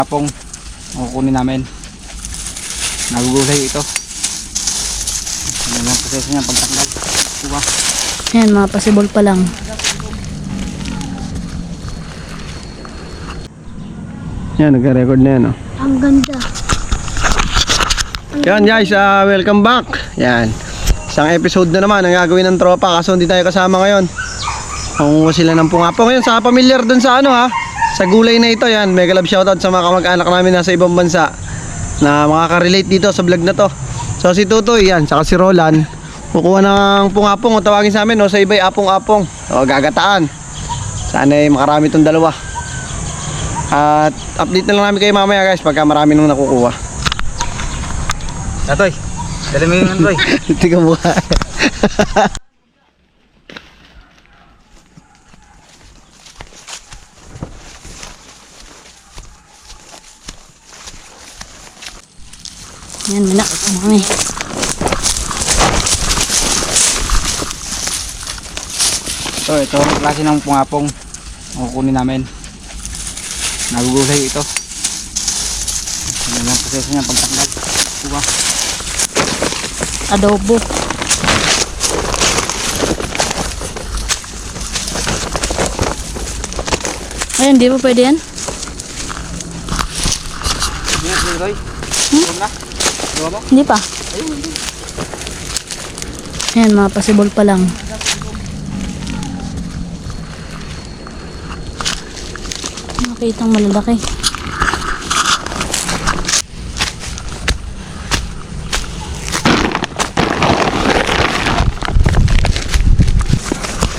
Kapong kukunin namin. Nagugulay ito. Ano lang proseso niya pagtanggal. Diba? Ayan, mga pasibol pa lang. Yan, nagka-record na yan, oh. Ang ganda. Yan guys, welcome back. Yan, isang episode na naman ang gagawin ng tropa. Kaso hindi tayo kasama ngayon. Pangunguha sila ng pungapong. Ngayon, sa familiar dun sa ano ha, sa gulay na ito. Yan, mega love shoutout sa mga kamag-anak namin nasa ibang bansa na makaka-relate dito sa vlog na to. So si Tutoy, yan, saka si Roland kukuha ng pungapong. O tawagin sa amin, no, sa iba'y apong-apong. O gagataan. Sana ay makarami tong dalawa. At update na lang namin kayo mamaya guys pagka marami nung nakukuha. Atoy, dali mo yung Toy. Tiga mukha. Ayan, malaki pa kami. So ito ang klase ng pungapong kukunin namin. Nagugulay ito. Ano lang proseso niya pagtanggal. Diba? Adobo. Ayan, di ba pwede yan? Yan, Toy. Diba na? Diba mo? Hindi pa. Ayan, mga pasibol pa lang. Makita ang malalaki.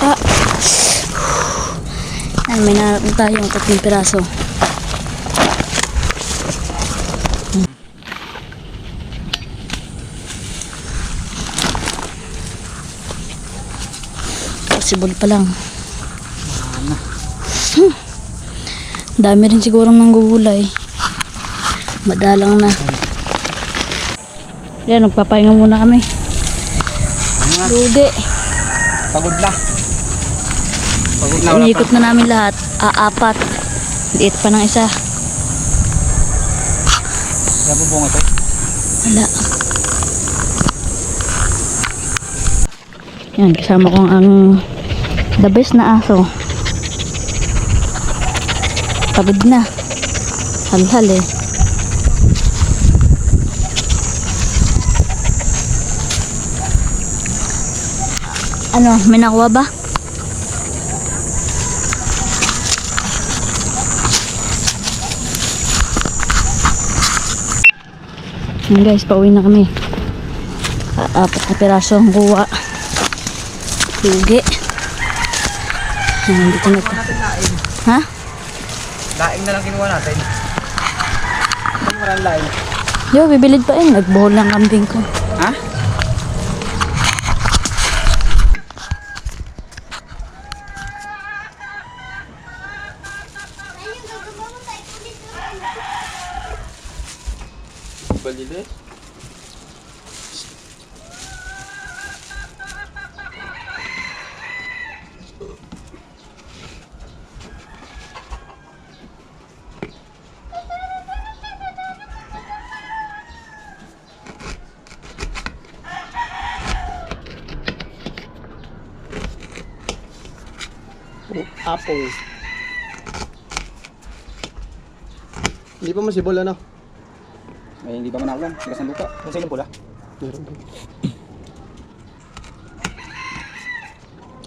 Ah. Ayan, may narapin tayong 3 piraso. Pasibol pa lang. Dami rin sigurong nanggugulay. Madalang na. Yan, nagpapahinga muna kami. Lugi. Pagod na. Pagod na. Wala Inikot na namin lahat. Apat. Liit pa ng isa. Wala po bunga to. Wala. Yan, kasama ko ang the best na aso. Pagod na. Halhal eh. Ano, may nakuha ba? Yan guys, pauwi na kami. Apat na piraso ang kuha. Lugi. Yan, dito na ito. Ha? Laing na lang kinuha natin. Ano marang laing? Yo, bibilid pa eh. Nagbuhol ng kambing ko. Ha? Balilis? Apong. Hindi pa masibol ano? May hindi pa manakulan. Tigas ng lupa. Kasi yung pula. Meron ba?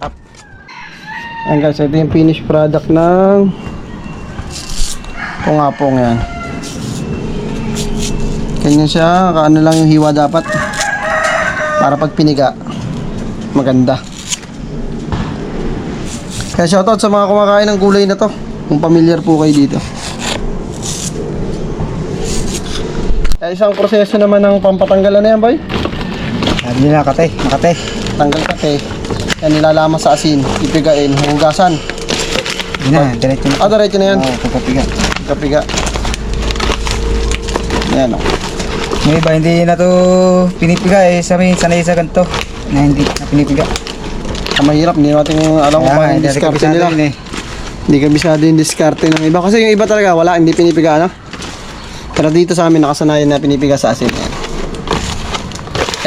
Up. Ayan guys, ito yung finished product ng pungapong yan. Ganyan siya, kaano lang yung hiwa dapat. Para pag piniga, maganda. Kaya shoutout sa mga kumakain ng gulay na to. Kung familiar po kayo dito. Kaya isang proseso naman ng pampatanggal na yan, boy. Sabi nila kate. Makate. Tanggal kate. Yan nilalama sa asin. Ipigain, hugasan. Hindi na. Diretso na. Diretso na yan. Oo, pagkapiga. Kapiga. Yan o. Yung iba hindi na to pinipiga eh. Sabi sanay sa ganito. Na hindi na pinipiga. Mahirap, hindi natin alam kung paano yung diskarte nila. Hindi kabisado yung diskarte ng iba. Kasi yung iba talaga, wala, hindi pinipiga, ano? Pero dito sa amin nakasanayan na pinipiga sa asin.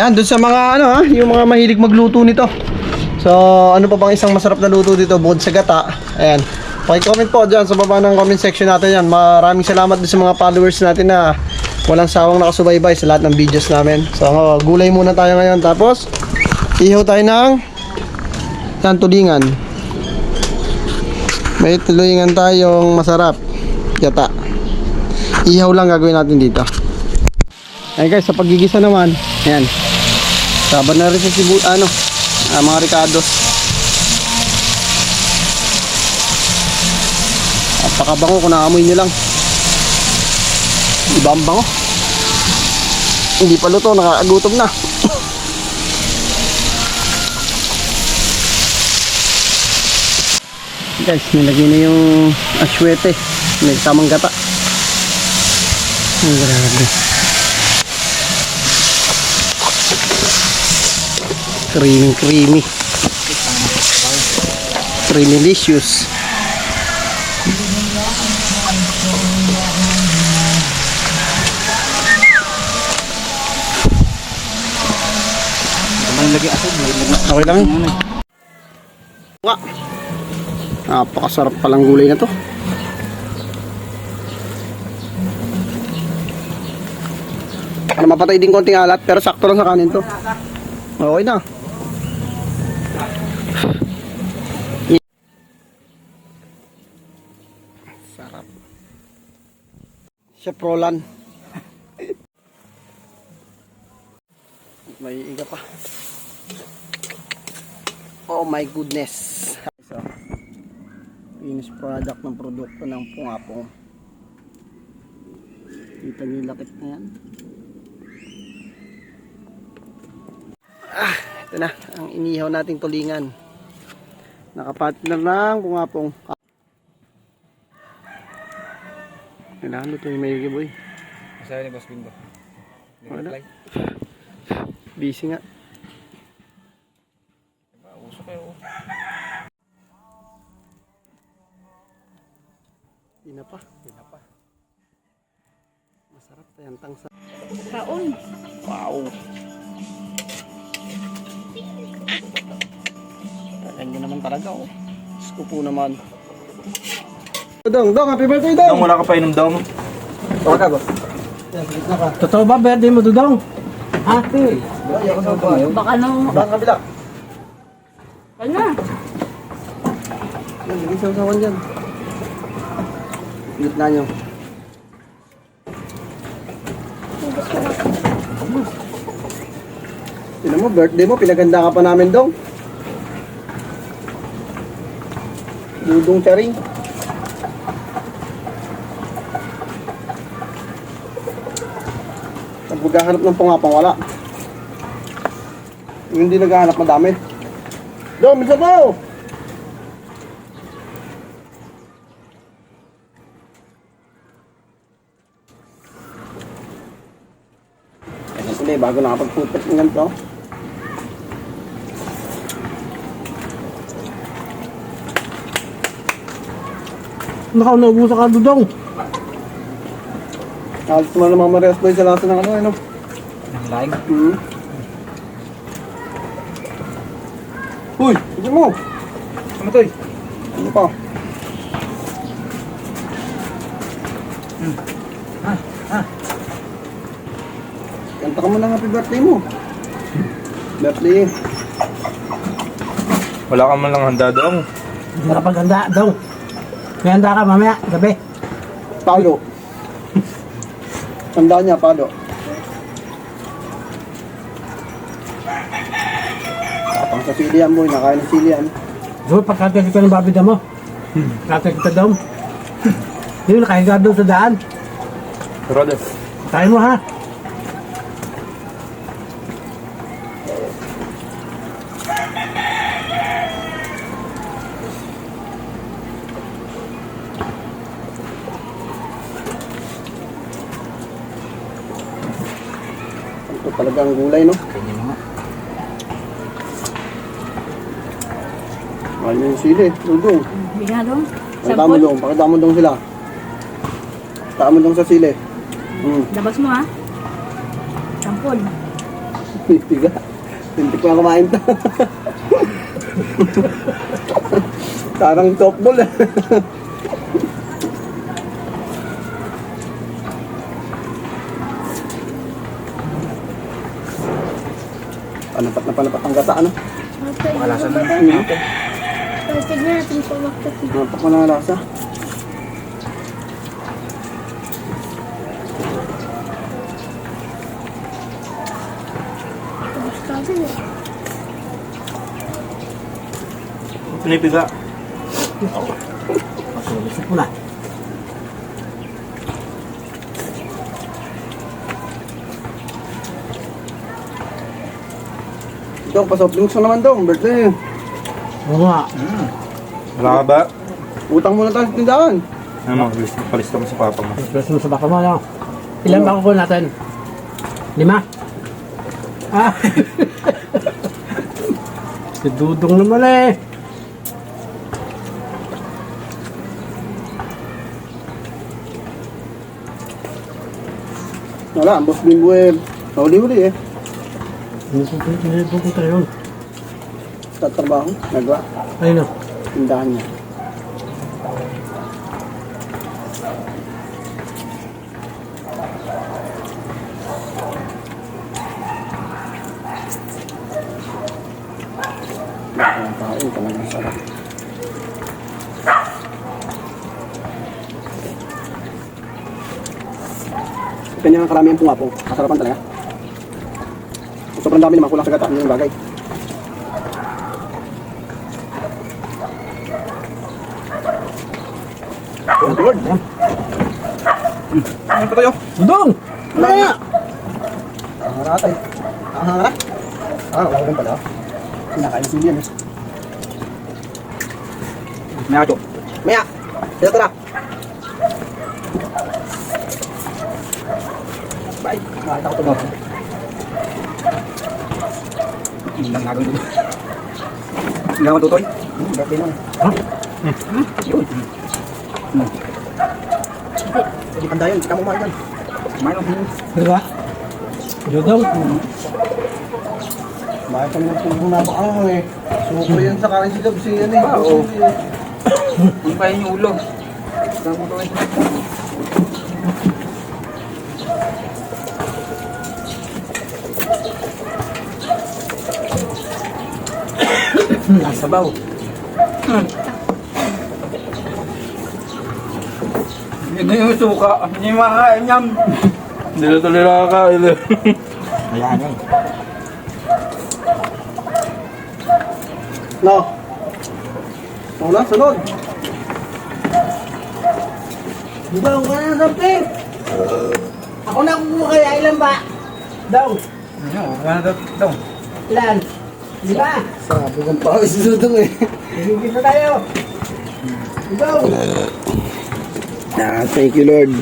Yan, doon sa mga yung mga mahilig magluto nito. So, ano pa bang isang masarap na luto dito bukod sa gata? Ayan. Paki-comment po dyan sa baba ng comment section natin yan. Maraming salamat din sa mga followers natin na walang sawang nakasubaybay sa lahat ng videos namin. So, gulay muna tayo ngayon. Tapos, ihaw tayo ng tulingan. May tulingan tayong masarap. Gata. Ihaw lang gagawin natin dito. Ayan guys, sa paggigisa naman, ayan. Sabar na rin sa mga ricados. Napakabango kung naamoy nyo lang. Iba ang bango. Hindi pa luto, nakakagutom na. Guys, nilagay na yung aswete. May tamang gata. Ang grabe. Creamy. Creamylicious. Okay lang. Napakasarap palang gulay na to. Para mapatay din konting alat pero sakto lang sa kanin to. Okay na. Sarap. Chef Roland. May iga pa. Oh my goodness. So, finished product ng produkto ng pungapong. Kita niyo yung lakit na yan. Ito na ang inihaw nating tulingan. Nakapartner ng pungapong. Kailangan ito yung may giboy. Masaya ni Boss Bingo. Wala. Busy nga. Uso kayo. Pinapa. Masarap tayantang sa Kaon. wow. Talaga naman talaga oh. Gusto po naman. Dong, happy birthday Dong. Dong, wala ka pa inom Dong. Tawag ka ba? Totoo ba birthday mo Dudong? Happy. Baka nung... Saan kabila? Ano? Yan, lagay sasawan dyan. Gitna nyo. Tinan mo, birthday mo, pinaganda ka pa namin Dong. Dudong charing. Pag maghahanap ng pungapang wala. Yung hindi naghahanap madami. Dong, bisa mo! Yan sila bago nakapag-putpet ng ganito. Naubusan ka Dudong. Halos mo naman Marias Boy sa lasa ng ano. Ang laing. Uy, hindi mo! Ano to eh? Ano pa? Kanta ka mo ng happy birthday mo. Birthday. Wala ka man lang handa Dong. Hindi ka paganda Dong. May handa ka mamaya, gabi. Palo. Tandaan niya, palo. Tapang sa silihan mo, nakain ng silihan. So, pagkatay kita ng babida mo. Pagkatay kita Dong. Yun, nakahiga doon sa daan. Rodas. Tayo mo ha. Ito talagang gulay, no? Kanya mga. Mahal niya yung sili. Dudong. Hindi nga doon. Pakita mo dong. Pakita mo dong sila. Pakita mo dong sa sili. Labas mo ha. Sampol. Piga. Hindi ko na kumain to. Parang softball eh. Panapat ang gata, ano? Makalasa na. Tignan natin kung bakit. Napak mo na lasa. Gusto din eh. Pinipiga. Gusto mo na. Ito, pa-soft drinks mo naman daw. Birthday. Oo nga. Wala ka ba? Utang muna tayo sa tindahan. Ano, palista mo sa papa mo. Express mo sa baka mo, no? Ilan ba kukuha natin? 5? Ah! Si Dudong naman eh. Wala, ang boss Bimbo eh. Huli-huli eh. Hindi pupunta yun. Sa trabaho, nagawa. Ayun o. Tindahan niya. Ang kain, talagang sarap. Kanya nga karami ang punga po. Masarapan talaga. Sobrang dami naman kulang sa gata. Yun yung bagay. Lord! Ano pa tayo? Dudong! Ano nga? Ang haratay. Ang harat? Ah, wala rin pala. Kinakain sili yan eh. May ato. Maya! Sila tara! Bye! Makita ko ito ba? Hindi lang nagang dito. Hindi naman tutoy. Birthday mo na. Yun. Hindi panda yun. Sika mo kumain yan. Kumain ako. Di ba? Dudong. Bakit kami nagpumabak ako eh. Super yan sa kain si Gab. Si yan eh. Oo. Hindi pa yun yung ulo. Saan mo tutoy? Sabaw. Hindi yung suka. Hindi yung makakain yan. Hindi na tuloy nakakain. Ayan eh. No. Wala, sunod. Dudong ka na something. Ako na kukuha kaya ilan ba? Dong. Ano? Wala na daw. Ilan? Di ba? Sabi kong pawis si Dudong eh. Higigit na tayo. Dudong. Thank you Lord.